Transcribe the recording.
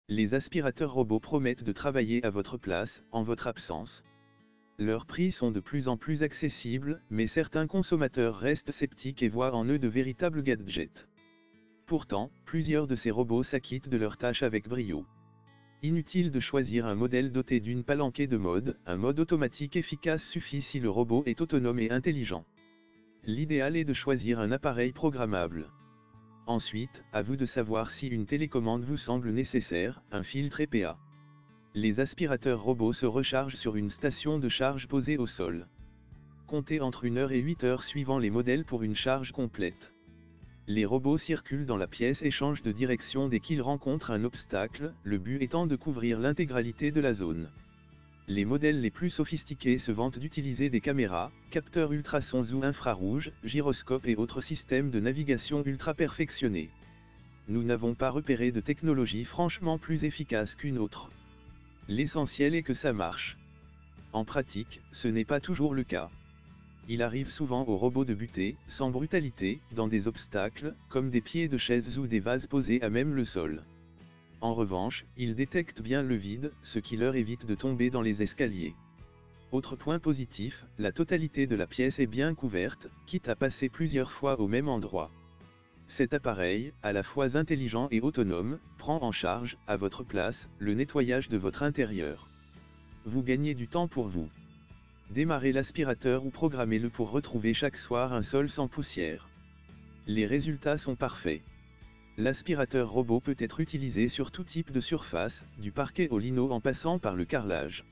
Les aspirateurs robots promettent de travailler à votre place, en votre absence. Leurs prix sont de plus en plus accessibles, mais certains consommateurs restent sceptiques et voient en eux de véritables gadgets. Pourtant, plusieurs de ces robots s'acquittent de leurs tâches avec brio. Inutile de choisir un modèle doté d'une palanquée de mode, un mode automatique efficace suffit si le robot est autonome et intelligent. L'idéal est de choisir un appareil programmable. Ensuite, à vous de savoir si une télécommande vous semble nécessaire, un filtre EPA. Les aspirateurs robots se rechargent sur une station de charge posée au sol. Comptez entre 1 heure et 8 heures suivant les modèles pour une charge complète. Les robots circulent dans la pièce et changent de direction dès qu'ils rencontrent un obstacle, le but étant de couvrir l'intégralité de la zone. Les modèles les plus sophistiqués se vantent d'utiliser des caméras, capteurs ultrasons ou infrarouges, gyroscopes et autres systèmes de navigation ultra perfectionnés. Nous n'avons pas repéré de technologie franchement plus efficace qu'une autre. L'essentiel est que ça marche. En pratique, ce n'est pas toujours le cas. Il arrive souvent aux robots de buter, sans brutalité, dans des obstacles, comme des pieds de chaises ou des vases posés à même le sol. En revanche, ils détectent bien le vide, ce qui leur évite de tomber dans les escaliers. Autre point positif, la totalité de la pièce est bien couverte, quitte à passer plusieurs fois au même endroit. Cet appareil, à la fois intelligent et autonome, prend en charge, à votre place, le nettoyage de votre intérieur. Vous gagnez du temps pour vous. Démarrez l'aspirateur ou programmez-le pour retrouver chaque soir un sol sans poussière. Les résultats sont parfaits. L'aspirateur robot peut être utilisé sur tout type de surface, du parquet au lino en passant par le carrelage.